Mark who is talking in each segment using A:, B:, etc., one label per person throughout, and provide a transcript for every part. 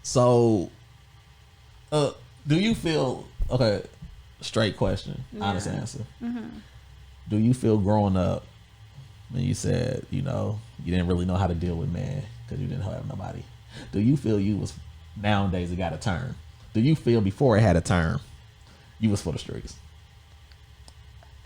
A: So, do you feel okay? Straight question, honest answer. Do you feel growing up when you said you didn't really know how to deal with men because you didn't have nobody? Do you feel you was nowadays it got a turn? Do you feel before it had a turn, you was for the streets?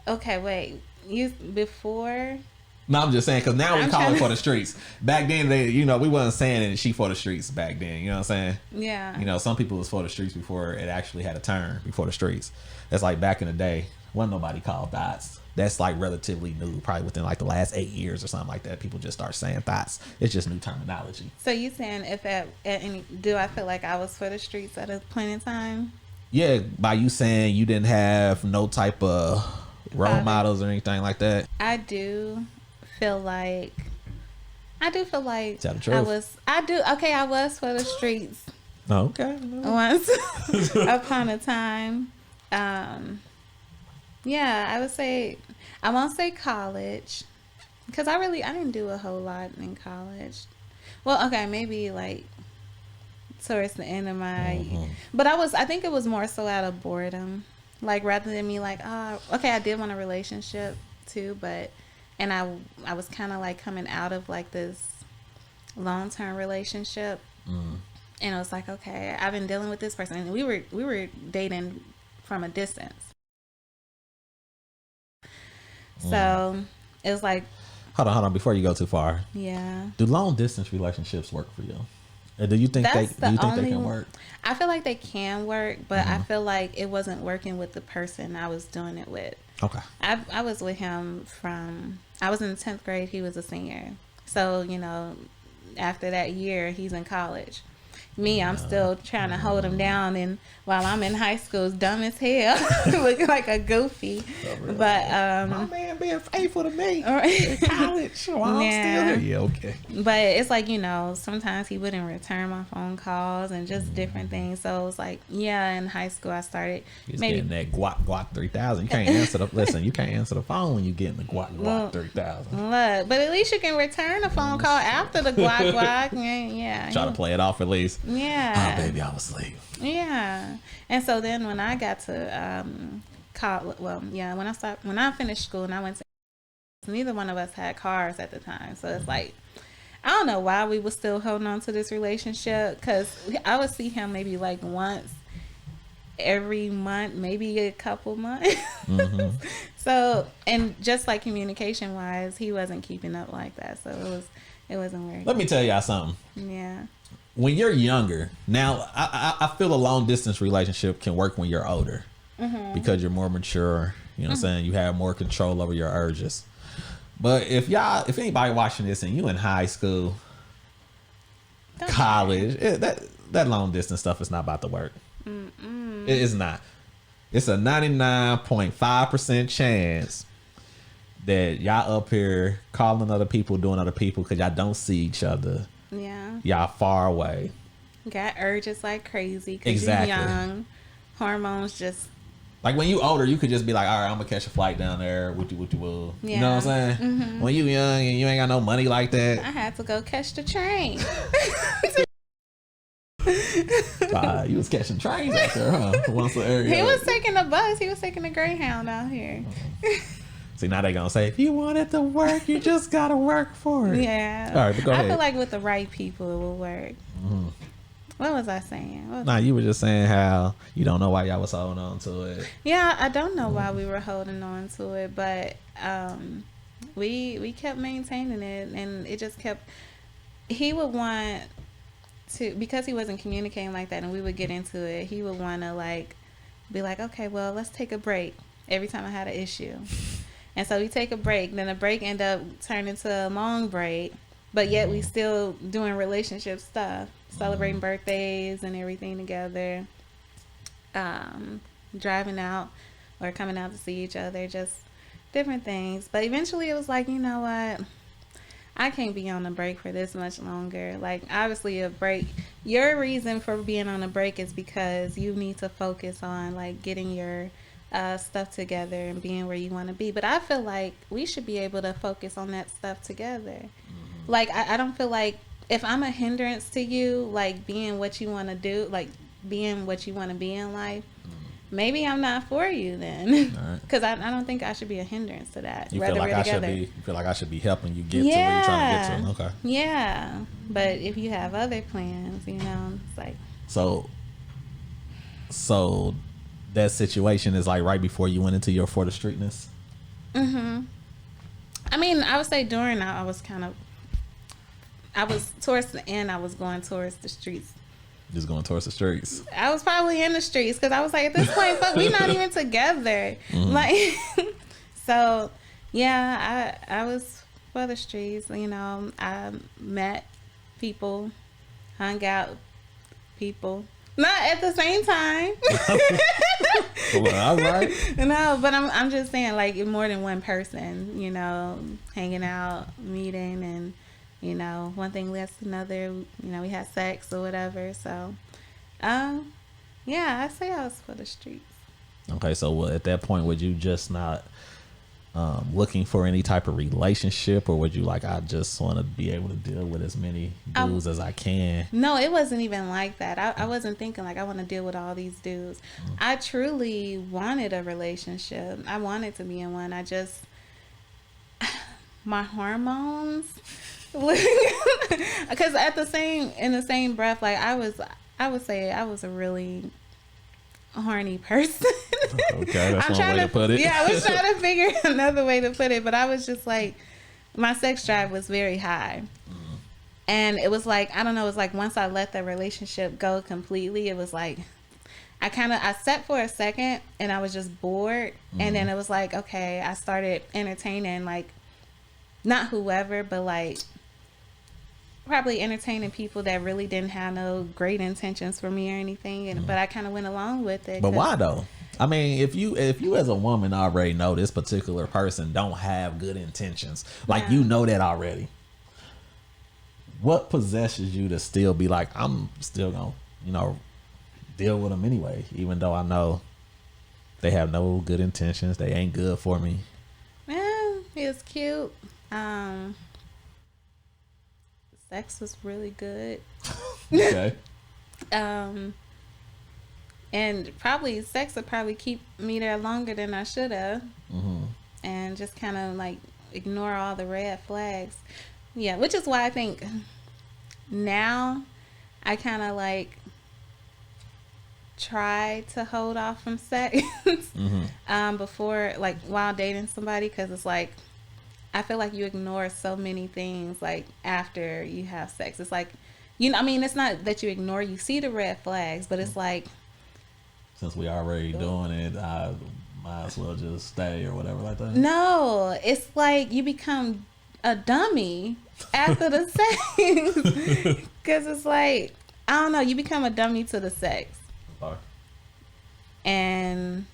B: Okay, wait. You before?
A: No, I'm just saying because now we call it for the streets. Back then, we wasn't saying it. She for the streets back then. You know what I'm saying?
B: Yeah.
A: Some people was for the streets before it actually had a turn. Before the streets, that's like back in the day. Wasn't nobody called thoughts. That's like relatively new, probably within like the last 8 years or something like that. People just start saying thoughts. It's just new terminology.
B: So you saying if at any do I feel like I was for the streets at a point in time?
A: Yeah, by you saying you didn't have no type of role models or anything like that.
B: I do feel like
A: Tell the truth.
B: I was for the streets.
A: Oh, okay.
B: Once upon a time. Yeah, I would say I won't say college because I didn't do a whole lot in college. Well, okay, maybe like towards the end of my, but I think it was more so out of boredom, like rather than me like, okay, I did want a relationship too, and I was kind of like coming out of like this long-term relationship, and it was like, okay, I've been dealing with this person, and we were dating from a distance. So it was like,
A: hold on, before you go too far.
B: Yeah.
A: Do long distance relationships work for you? Or do you think they can work?
B: I feel like they can work, but I feel like it wasn't working with the person I was doing it with.
A: Okay.
B: I was with him I was in the 10th grade, he was a senior. So, after that year, he's in college. Me, I'm still trying to hold him down, and while I'm in high school, dumb as hell, looking like a goofy. But
A: my man being faithful to me in college while I'm still here. Yeah, okay.
B: But it's like sometimes he wouldn't return my phone calls and just different things. So it was like, in high school I started
A: getting that guac 3000. You can't answer you can't answer the phone when you getting the guac 3000.
B: Look, but at least you can return a phone call after the guac. Yeah.
A: Try to play it off at least.
B: Yeah.
A: Oh, baby, I was asleep.
B: Yeah. And so then when I got to college, when I finished school and I went to, neither one of us had cars at the time. So it's like, I don't know why we were still holding on to this relationship, because I would see him maybe like once every month, maybe a couple months. So, and just like communication wise, he wasn't keeping up like that. So it wasn't working.
A: Let me tell y'all something.
B: Yeah.
A: When you're younger, now I feel a long distance relationship can work when you're older, because you're more mature. You know what I'm saying? You have more control over your urges. But if anybody watching this and you in high school, college, that long distance stuff is not about to work. It is not. It's a 99.5% chance that y'all up here calling other people, doing other people because y'all don't see each other.
B: Yeah.
A: Y'all far away.
B: Got urges like crazy because you're young. Hormones just.
A: Like when you older, you could just be like, all right, I'm gonna catch a flight down there. What you will.
B: Yeah.
A: You know what I'm saying? When you young and you ain't got no money like that.
B: I had to go catch the train.
A: You was catching trains out there, huh? Once the area.
B: He was taking the bus. He was taking the Greyhound out here.
A: See, now they gonna say, if you want it to work, you just gotta work for it.
B: Yeah.
A: All right, but go ahead.
B: I feel like with the right people, it will work. What was I saying?
A: You were just saying how you don't know why y'all was holding on to it.
B: Yeah, I don't know why we were holding on to it, but we kept maintaining it, and it just kept. He would want to, because he wasn't communicating like that, and we would get into it. He would want to be like, okay, well, let's take a break every time I had an issue. And so we take a break. Then the break end up turning into a long break, but yet we still doing relationship stuff, celebrating birthdays and everything together, driving out or coming out to see each other, just different things. But eventually it was like, you know what? I can't be on a break for this much longer. Like, obviously a break, your reason for being on a break is because you need to focus on getting your stuff together and being where you want to be. But I feel like we should be able to focus on that stuff together. I don't feel like if I'm a hindrance to you, like being what you want to do, like being what you want to be in life, maybe I'm not for you then. Because I don't think I should be a hindrance to that.
A: You feel like you feel like I should be helping you get to where you're trying to get to. Okay.
B: Yeah. But if you have other plans, you know, it's like.
A: So that situation is like right before you went into your for the streetness?
B: Mm-hmm. I mean, I would say during I was towards the end, I was going towards the streets.
A: Just going towards the streets.
B: I was probably in the streets because I was like, at this point, fuck, we not even together. Mm-hmm. Like, so, yeah, I was for the streets. You know, I met people, hung out with people. Not at the same time.
A: Well, all right.
B: No, but I'm just saying, like, more than one person, you know, hanging out, meeting, and, you know, one thing leads to another. You know, we had sex or whatever. So, yeah, I say I was for the streets.
A: Okay, so at that point, would you just not looking for any type of relationship, or would you like, I just want to be able to deal with as many dudes as I can?
B: No, it wasn't even like that. I wasn't thinking like I want to deal with all these dudes. I truly wanted a relationship. I wanted to be in one. I just, my hormones, because in the same breath, like I would say I was a really horny person.
A: Okay, that's one way to put it.
B: Yeah, I was trying to figure another way to put it, but I was just like, my sex drive was very high. And it was like, I don't know, it was like once I let the relationship go completely, it was like, I sat for a second and I was just bored. And then it was like, okay, I started entertaining, like, not whoever, but like, probably entertaining people that really didn't have no great intentions for me or anything, but I kind of went along with it.
A: But why though? I mean, if you as a woman already know this particular person don't have good intentions, like you know that already, what possesses you to still be like, I'm still gonna, you know, deal with them anyway, even though I know they have no good intentions, they ain't good for me?
B: Yeah, it's cute. Sex was really good.
A: Okay.
B: And probably sex would probably keep me there longer than I should have. And just kind of like ignore all the red flags. Yeah, which is why I think now I kind of like try to hold off from sex before, like, while dating somebody, because it's like, I feel like you ignore so many things, like, after you have sex. It's like, you know, I mean, it's not that you ignore, you see the red flags, but it's like,
A: since we already doing it, I might as well just stay or whatever like that.
B: No, it's like you become a dummy after the sex. Because it's like, I don't know, you become a dummy to the sex.
A: Okay.
B: And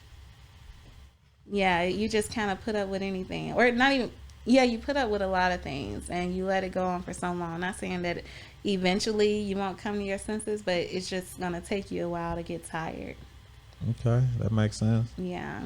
B: yeah, you just kind of put up with anything, or not even. Yeah, you put up with a lot of things and you let it go on for so long. I'm not saying that eventually you won't come to your senses, but it's just going to take you a while to get tired.
A: Okay, that makes sense.
B: Yeah.